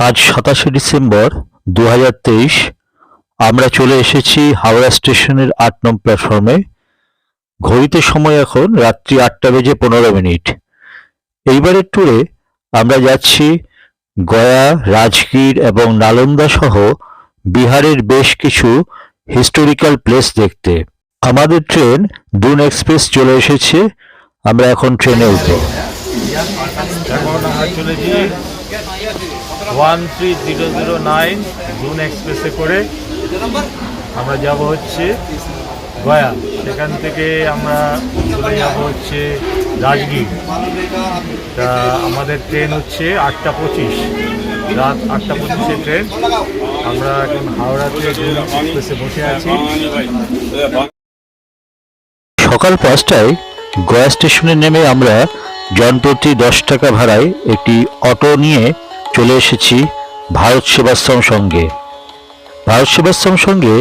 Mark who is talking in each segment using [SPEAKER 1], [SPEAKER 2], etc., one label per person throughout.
[SPEAKER 1] আজ ২৭শে ডিসেম্বর ২০২৩। আমরা চলে এসেছি হাওড়া স্টেশনের ৮ নং প্ল্যাটফর্মে। ঘড়িতে সময় এখন রাত্রি ৮টা বেজে ১৫ মিনিট। এইবারের ট্যুরে আমরা যাচ্ছি গয়া, রাজগীর এবং নালন্দা সহ বিহারের বেশ কিছু হিস্টোরিক্যাল প্লেস দেখতে। আমাদের ট্রেন দুন এক্সপ্রেস চলে এসেছে। আমরা এখন ট্রেনে উঠব।
[SPEAKER 2] এখন আমরা চলেছি 13009 জুন এক্সপ্রেসে করে আমরা যাব হচ্ছে গয়া। সেখান থেকে আমরা চলে যাব হচ্ছে রাজগীর। তা আমাদের ট্রেন হচ্ছে 8টা 25, রাত 8টা 25-এ ট্রেন। আমরা এখন হাওড়াতে জুন এক্সপ্রেসে বসে আছি।
[SPEAKER 1] সকাল 5টায় গয়া স্টেশনে নেমে আমরা জনপ্রতি 10 টাকা ভাড়ায় একটি অটো নিয়ে চলে এসেছি ভারত সেবাশ্রম সঙ্গে। ভারত সেবাশ্রম সঙ্গে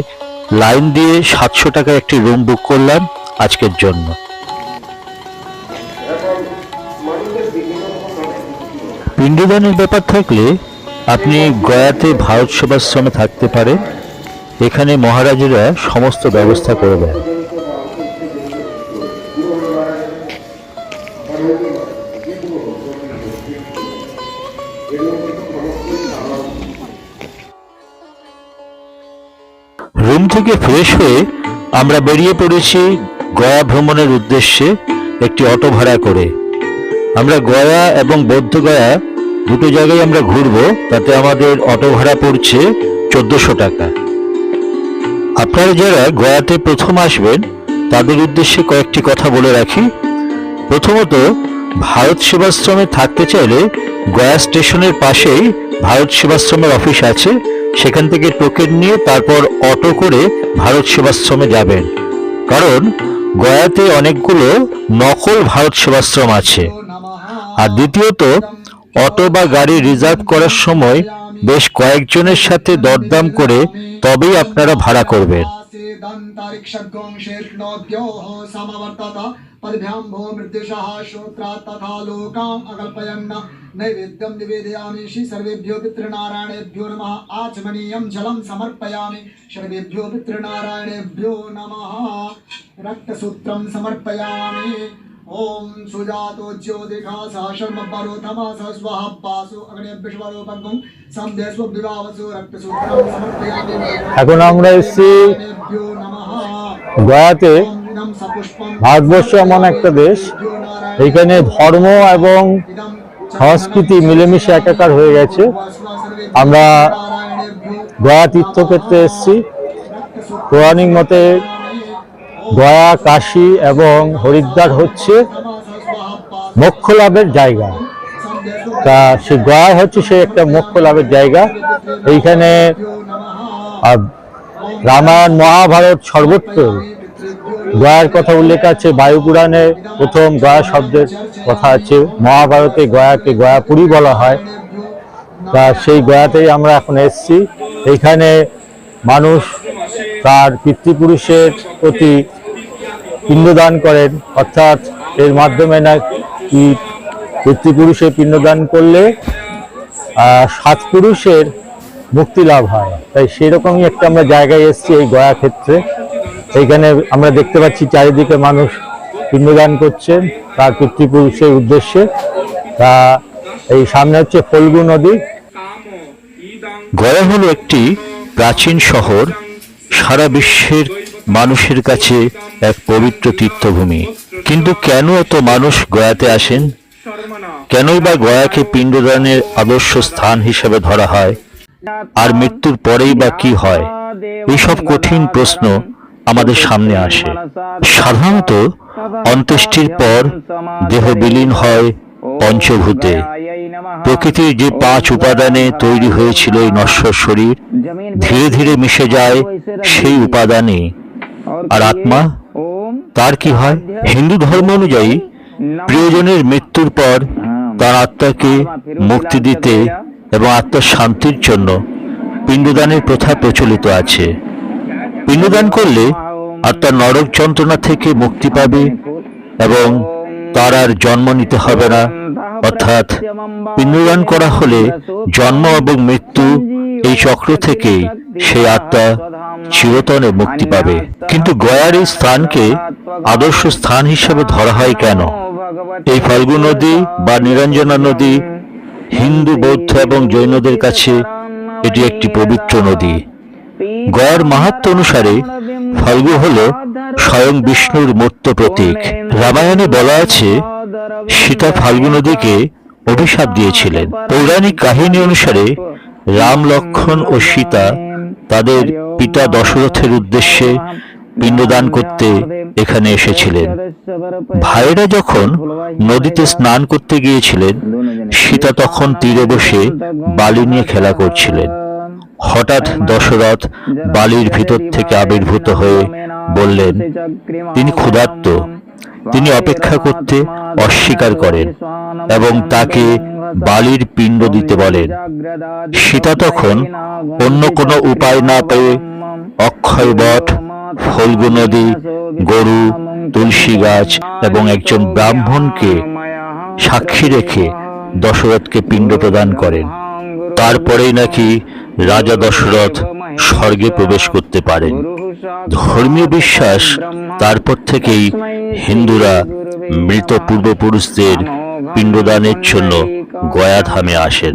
[SPEAKER 1] লাইন দিয়ে 700 টাকায় একটি রুম বুক করলাম আজকের জন্য। পিণ্ডদানের ব্যাপার থাকলে আপনি গয়াতে ভারত সেবাশ্রমে থাকতে পারেন। এখানে মহারাজেরা সমস্ত ব্যবস্থা করে দেন। রুম থেকে ফ্রেশ হয়ে আমরা বেরিয়ে পড়েছি গয়া ভ্রমণের উদ্দেশ্যে একটি অটো ভাড়া করে। আমরা গয়া এবং বোধগয়া দুটো জায়গায় আমরা ঘুরবো, তাতে আমাদের অটো ভাড়া পড়ছে 1400 টাকা। আপনারা যারা গয়াতে প্রথম আসবেন তাদের উদ্দেশ্যে কয়েকটি কথা বলে রাখি। প্রথমত, ভারত সেবাশ্রমে থাকতে চাইলে গয়া স্টেশনের পাশেই ভারত সেবাশ্রমের অফিস আছে। সেখান থেকে টোকেন নিয়ে তারপর অটো করে ভারত সেবাশ্রমে যাবেন, কারণ গয়াতে অনেকগুলো নকল ভারত সেবাশ্রম আছে। আর দ্বিতীয়ত, অটো বা গাড়ি রিজার্ভ করার সময় বেশ কয়েকজনের সাথে দরদাম করে তবেই আপনারা ভাড়া করবেন।
[SPEAKER 3] पदभ्यां भो मृत्युषः श्रोत्रात् तथा लोकाम् अकल्पयन् नैवेद्यं निवेदयामि श्री सर्वेभ्यो पितृनारायणेभ्यो नमः। आचमनीयं जलं समर्पयामि सर्वेभ्यो पितृनारायणेभ्यो नमः। रक्तसूत्रं समर्पयामि। ओम सुजातो ज्योतिषा सहस्रमब्बरोथमः स्वः पासु अग्नेभ्यश्वरोपगं समदेस्व विवावसु रक्तसूत्रं समर्पयामि।
[SPEAKER 2] এখন আমরা এসেছি গয়াতে। ভারতবর্ষ এমন একটা দেশ, এইখানে ধর্ম এবং সংস্কৃতি মিলেমিশে একাকার হয়ে গেছে। আমরা গয়া তীর্থক্ষেত্রে এসেছি। পৌরাণিক মতে গয়া, কাশী এবং হরিদ্বার হচ্ছে মোক্ষ লাভের জায়গা। তা সে গয়া হচ্ছে সে একটা মোক্ষ লাভের জায়গা। এইখানে রামায়ণ, মহাভারত সর্বত্র গয়ার কথা উল্লেখ আছে। বায়ুপুরাণে প্রথম গয়া শব্দের কথা আছে। মহাভারতে গয়াকে গয়াপুরী বলা হয়। তা সেই গয়াতেই আমরা এখন এসেছি। এইখানে মানুষ তার পিতৃপুরুষের প্রতি পিণ্ডদান করেন, অর্থাৎ এর মাধ্যমে না কি পিতৃপুরুষে পিণ্ডদান করলে 7 পুরুষের মুক্তি লাভ হয়। তাই সেরকমই একটা আমরা জায়গায় এসেছি এই গয়া ক্ষেত্রে। এইখানে আমরা দেখতে পাচ্ছি চারিদিকে মানুষ পিণ্ডদান করছেন তার পিতৃপুরুষের উদ্দেশ্যে। তা এই সামনে হচ্ছে ফল্গু নদী।
[SPEAKER 1] গয়া হলো একটি প্রাচীন শহর, সারা বিশ্বের মানুষের কাছে এক পবিত্র তীর্থভূমি। কিন্তু কেন এত মানুষ গয়াতে আসেন? কেনই বা গয়াকে পিণ্ডদানের আদর্শ স্থান হিসেবে ধরা হয়? আর মৃত্যুর পরেই বা কি হয়? এইসব কঠিন প্রশ্ন আমাদের সামনে আসে। সাধারণত অন্ত্যেষ্টির পর দেহ বিলীন হয় পঞ্চভূতে। প্রকৃতির যে 5 উপাদানে তৈরি হয়েছিল এই নশ্বর শরীর ধীরে ধীরে মিশে যায় সেই উপাদানে। আর আত্মা, তার কি হয়? হিন্দু ধর্ম অনুযায়ী প্রিয়জনের মৃত্যুর পর তার আত্মাকে মুক্তি দিতে এবং আত্মার শান্তির জন্য পিণ্ডদানের প্রথা প্রচলিত আছে। পিণ্ডদান করলে আত্মা নরক যন্ত্রণা থেকে মুক্তি পাবে এবং তার আর জন্ম নিতে হবে না, অর্থাৎ পিণ্ডদান করা হলে জন্ম এবং মৃত্যু এই চক্র থেকেই সেই আত্মা চিরতরে মুক্তি পাবে। কিন্তু গয়ার এই স্থানকে আদর্শ স্থান হিসেবে ধরা হয় কেন? এই ফাল্গু নদী বা নিরঞ্জনা নদী হিন্দু, বৌদ্ধ এবং জৈনদের কাছে এটি একটি পবিত্র নদী। গয়ার মাহাত্ম্য অনুসারে ফাল্গু হল স্বয়ং বিষ্ণুর মূর্ত প্রতীক। রামায়ণে বলা আছে, সীতা ফাল্গু নদীকে অভিশাপ দিয়েছিলেন। পৌরাণিক কাহিনী অনুসারে রাম, লক্ষ্মণ ও সীতা তাদের পিতা দশরথের উদ্দেশ্যে পিণ্ডদান করতে এখানে এসেছিলেন। ভাইয়েরা যখন নদীতে স্নান করতে গিয়েছিলেন, সীতা তখন তীরে বসে বালি নিয়ে খেলা করছিলেন। হঠাৎ দশরথ বালির ভিতর থেকে আবির্ভূত হয়ে বললেন তিনি ক্ষুধার্ত। তিনি অপেক্ষা করতে অস্বীকার করেন এবং তাকে বালির পিণ্ড দিতে বলেন। সীতা তখন অন্য কোনো উপায় না পেয়ে অক্ষয় বট, ফল্গু নদী, গরু, তুলসী গাছ এবং একজন ব্রাহ্মণকে সাক্ষী রেখে দশরথকে পিণ্ড প্রদান করেন। তারপরেই নাকি রাজা দশরথ স্বর্গে প্রবেশ করতে পারেন। ধর্মীয় বিশ্বাস, তারপর থেকেই হিন্দুরা মৃত পূর্বপুরুষদের পিণ্ডদানের জন্য গয়া ধামে আসেন।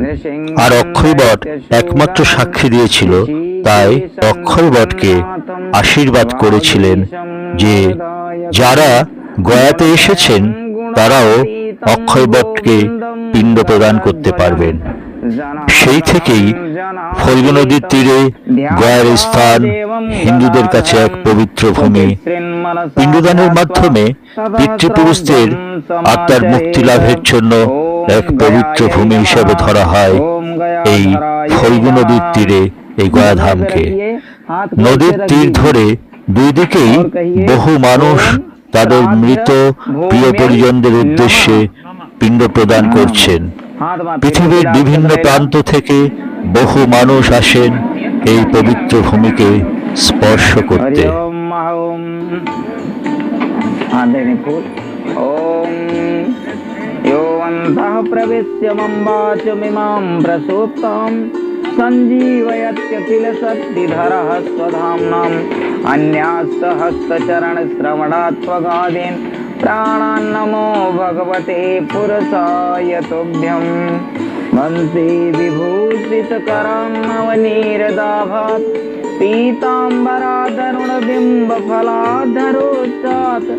[SPEAKER 1] আর অক্ষয় বট একমাত্র সাক্ষী দিয়েছিল, তাই অক্ষয় বটকে আশীর্বাদ করেছিলেন যে যারা গয়াতে এসেছেন তারাও অক্ষয় বটকে পিণ্ড প্রদান করতে পারবেন। সেই থেকেই ফল্গু নদীর তীরে গয়ার স্থান হিন্দুদের কাছে এক পবিত্র ভূমি। পিণ্ডদানের মাধ্যমে পিতৃপুরুষদের আত্মার মুক্তি লাভের জন্য এক পবিত্র ভূমি হিসেবে ধরা হয় এই ফল্গু নদীর তীরে এই গয়া ধামকে। নদীর তীর ধরে দুই দিকেই বহু মানুষ তাদের মৃত প্রিয় পরিজনদের উদ্দেশ্যে পিণ্ড প্রদান করছেন। পৃথিবীর বিভিন্ন প্রান্ত থেকে বহু মানুষ আসেন এই পবিত্র ভূমিকে স্পর্শ করতে।
[SPEAKER 4] संजीवयत्यखिल शक्तिधरः स्वधाम्नाम् अन्यास्तहस्तचरणश्रवणात्वगादीन् प्राणान् नमो भगवते पुरुषाय तुभ्यम्। वंशी विभूषितकरां नवनीरदाभात् पीताम्बरादरुणबिम्बफलाधरोच्चात्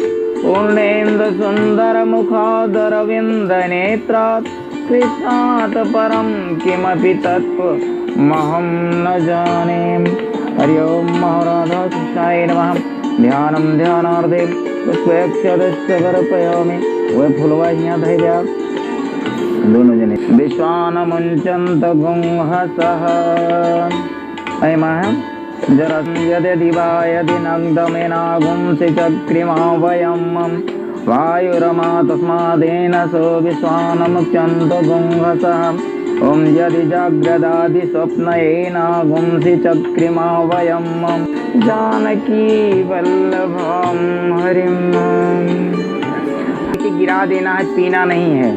[SPEAKER 4] पूर्णेन्दुसुन्दरमुखादरविन्दनेत्रात् कृष्णात् परं किमपि तत्त्वमहं न जाने। हरि ओम महाराधाय नमः। ध्यानं ध्यानार्थे पुष्पेक्षदस्य समर्पयामि। वे फुलवाहियां धैर्या दोनों जने विश्वानमुञ्चन्त गुंहसः अयमः जरा यदि वा यदि नग्दमेनागुंसि चक्रिमा वयं वायुरमा तस्मादेन सो विश्वानमुच्यन्त गुंहसः। ॐ यदि जाग्रदादि स्वप्नयेनागुंसि चक्रिमा वयं जानकी वल्लभं हरिं। गिरा देना है, पीना नहीं है।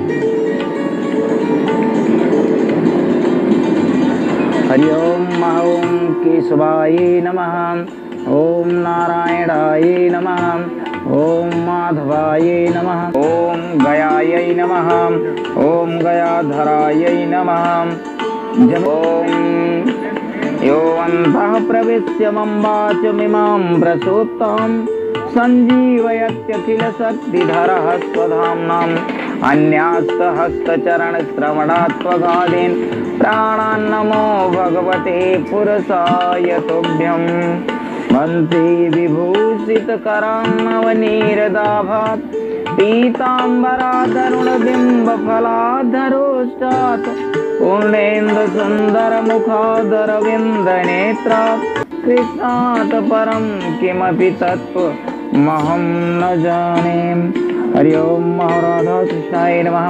[SPEAKER 4] हरि ओम ओम केशवाय नमः। ओम नारायणाय नमः। ओम माधवाय नमः। ओम गयाय नमः। ओम गयाधराय नमः। ओम यो अन्तः प्रविश्य मम वाचमिमां प्रसूप्तां सञ्जीवयत्यखिल शक्तिधरः स्वधाम्नाम् अन्यास्तहस्तचरणश्रवणात्वगादीन् प्राणान् नमो भगवते पुरुषाय तुभ्यम्। वंशी विभूषितकरां नवनीरदाभात् पीताम्बरादरुणबिम्बफलाधरोष्टात् पूर्णेन्दुसुन्दरमुखादरविन्दनेत्रात् कृष्णात् परं किमपि तत्त्वमहं न जाने। हरि ओम महाराधाय नमः।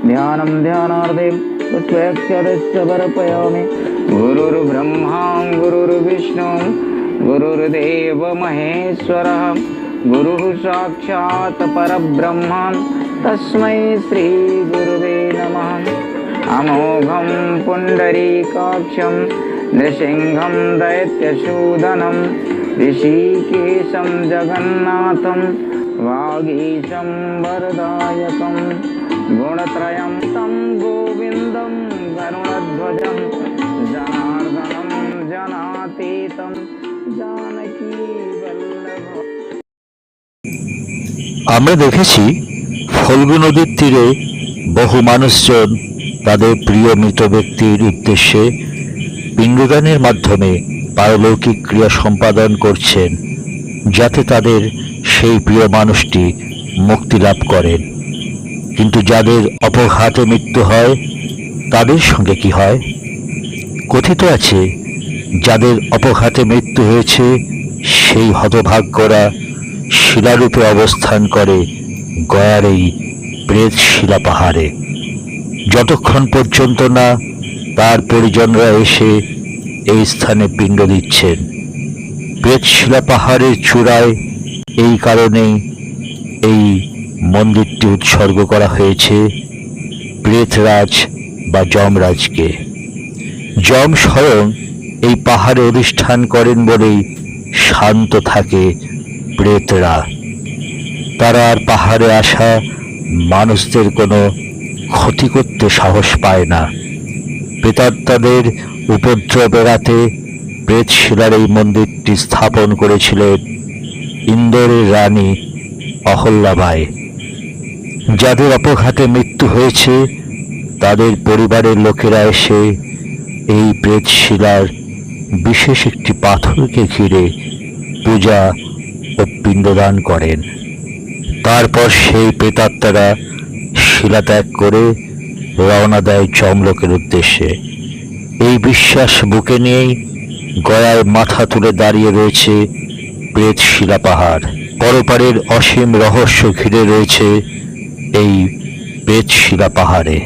[SPEAKER 4] ध्यानं ध्यानार्थे पुष्पेक्षदस्य समर्पयामि। गुरुर्ब्रह्मा गुरुर्विष्णु गुरुर्देव महेश्वरः। गुरुः साक्षात् परब्रह्म तस्मै श्रीगुरुवे नमः। अमोघं पुण्डरीकाक्षं नृसिंहं दैत्यशूदनं ऋषिकेशं जगन्नाथं वागीशं वरदायकं गुणत्रयं तं गोविन्दं गरुडध्वजं जनार्दनं जनातीतं जानकी वल्लभ।
[SPEAKER 1] আমরা দেখেছি ফল্গু নদীর তীরে বহু মানুষজন তাদের প্রিয় মৃত ব্যক্তির উদ্দেশ্যে পিণ্ডদানের মাধ্যমে পারলৌকিক ক্রিয়া সম্পাদন করছেন, যাতে তাদের সেই প্রিয় মানুষটি মুক্তি লাভ করেন। কিন্তু যাদের অপঘাতে মৃত্যু হয় তাদের সঙ্গে কি হয়? কথিত আছে, যাদের অপঘাতে মৃত্যু হয়েছে সেই হতভাগ্যরা শিলারূপে অবস্থান করে গয়ার এই প্রেত শিলা পাহাড়ে, যতক্ষণ পর্যন্ত না তার পরিজনরা এসে এই স্থানে পিণ্ড দিচ্ছেন। প্রেত শিলা পাহাড়ের চূড়ায় এই কারণেই এই মন্দিরটি উৎসর্গ করা হয়েছে প্রেতরাজ বা যমরাজকে। যম স্বয়ং এই পাহাড়ে অধিষ্ঠান করেন বলেই শান্ত থাকে প্রেতরা। তারা আর পাহাড়ে আসা মানুষদের কোনো ক্ষতি করতে সাহস পায় না। প্রেতাত্মাদের উপদ্রব এড়াতে প্রেতশিলার এই মন্দিরটি স্থাপন করেছিলেন ইন্দোরের রানী অহল্যাবাই। যাদের অপঘাতে মৃত্যু হয়েছে তাদের পরিবারের লোকেরা এসে এই প্রেতশিলার বিশেষ একটি পাথরকে ঘিরে পূজা ও পিণ্ডদান করেন। তারপর সেই প্রেতাত্মারা শিলা ত্যাগ করে রওনা দেয় যমলোকের উদ্দেশ্যে। এই বিশ্বাস বুকে নিয়েই গয়ায় মাথা তুলে দাঁড়িয়ে রয়েছে প্রেত শিলা পাহাড়। পরপারের অসীম রহস্য ঘিরে রয়েছে এই প্রেত শিলা পাহাড়ে।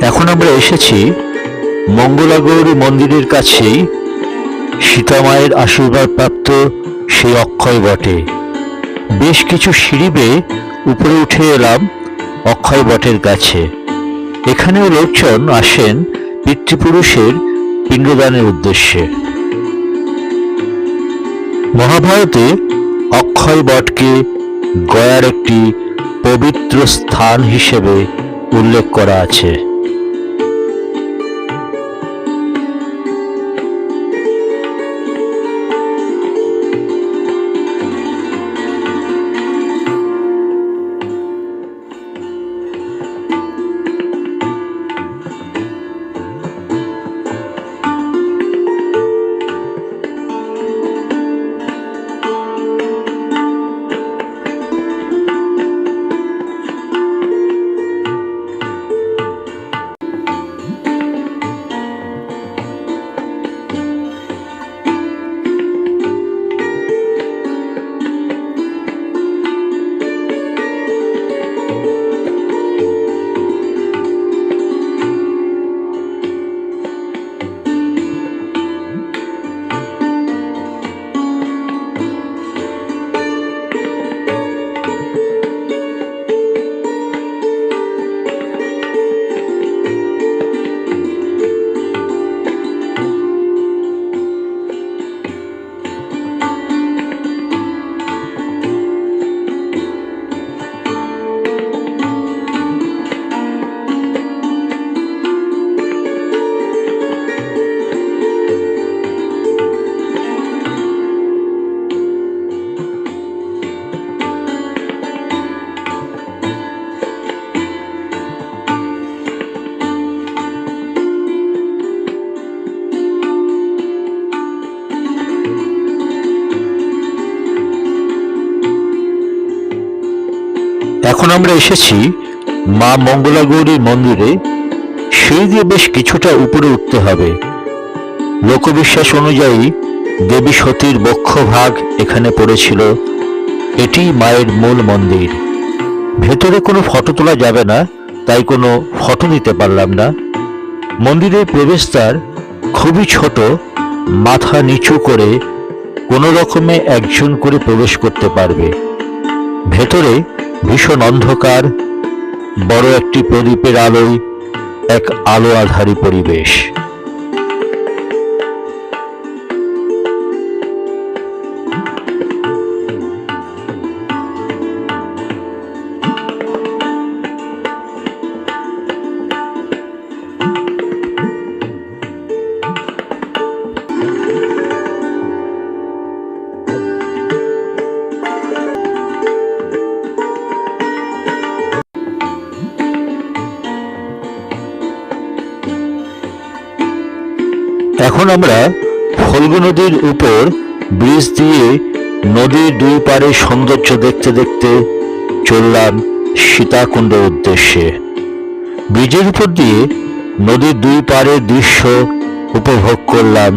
[SPEAKER 1] এখন আমরা এসেছি মঙ্গলাগৌরী মন্দিরের কাছেই সীতামায়ের আশীর্বাদ প্রাপ্ত সেই অক্ষয় বটে। বেশ কিছু সিঁড়ি বেয়ে উপরে উঠে এলাম অক্ষয় বটের কাছে। এখানেও লোকজন আসেন পিতৃপুরুষের পিণ্ডদানের উদ্দেশ্যে। মহাভারতে অক্ষয় বটকে গয়ার একটি পবিত্র স্থান হিসেবে উল্লেখ করা আছে। এখন আমরা এসেছি মা মঙ্গলা গৌরী মন্দিরে। সিঁড়ি দিয়ে বেশ কিছুটা উপরে উঠতে হবে। লোকবিশ্বাস অনুযায়ী দেবী সতীর বক্ষভাগ এখানে পড়েছিল। এটি মায়ের মূল মন্দির। ভেতরে কোনো ফটো তোলা যাবে না, তাই কোনো ফটো দিতে পারলাম না। মন্দিরের প্রবেশদ্বার খুবই ছোট, মাথা নিচু করে কোনো রকমে একজন করে প্রবেশ করতে পারবে। ভেতরে ভীষণ অন্ধকার, বড় একটি প্রদীপের আলোয় এক আলো আধারী পরিবেশ। এখন আমরা ফল্গু নদীর উপর ব্রিজ দিয়ে নদীর দুই পাড়ে সৌন্দর্য দেখতে দেখতে চললাম সীতাকুণ্ডের উদ্দেশ্যে। ব্রিজের উপর দিয়ে নদীর দুই পাড়ের দৃশ্য উপভোগ করলাম।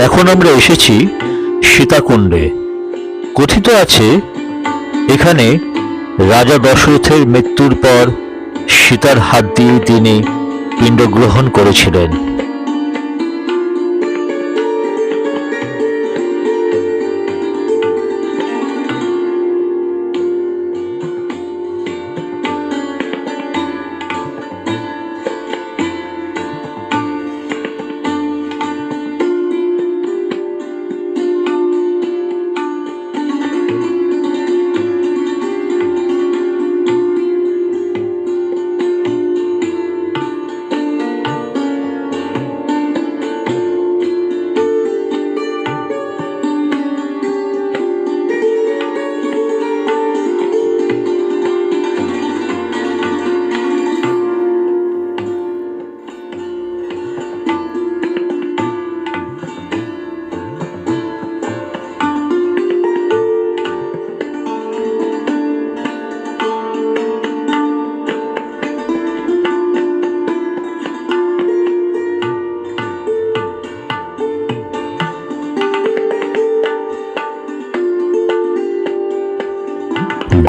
[SPEAKER 1] এখন আমরা এসেছি সীতাকুণ্ডে। কথিত আছে এখানে রাজা দশরথের মৃত্যুর পর সীতার হাত দিয়ে তিনি পিণ্ড গ্রহণ করেছিলেন।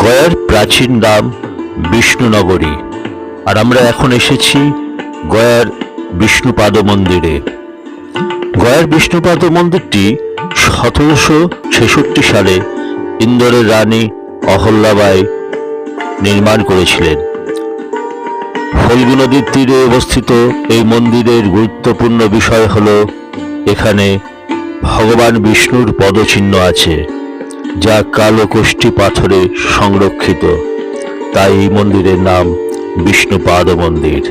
[SPEAKER 1] গয়ার প্রাচীন নাম বিষ্ণুনগরী, আর আমরা এখন এসেছি গয়ার বিষ্ণুপাদ মন্দিরে। গয়ার বিষ্ণুপাদ মন্দিরটি 1766 সালে ইন্দোরের রানী অহল্যাবাই নির্মাণ করেছিলেন। ফল্গু নদীর তীরে অবস্থিত এই মন্দিরের গুরুত্বপূর্ণ বিষয় হল এখানে ভগবান বিষ্ণুর পদচিহ্ন আছে, যা কালো কোষ্ঠী পাথরে সংরক্ষিত, তাই এই মন্দিরের নাম বিষ্ণুপাদ মন্দির।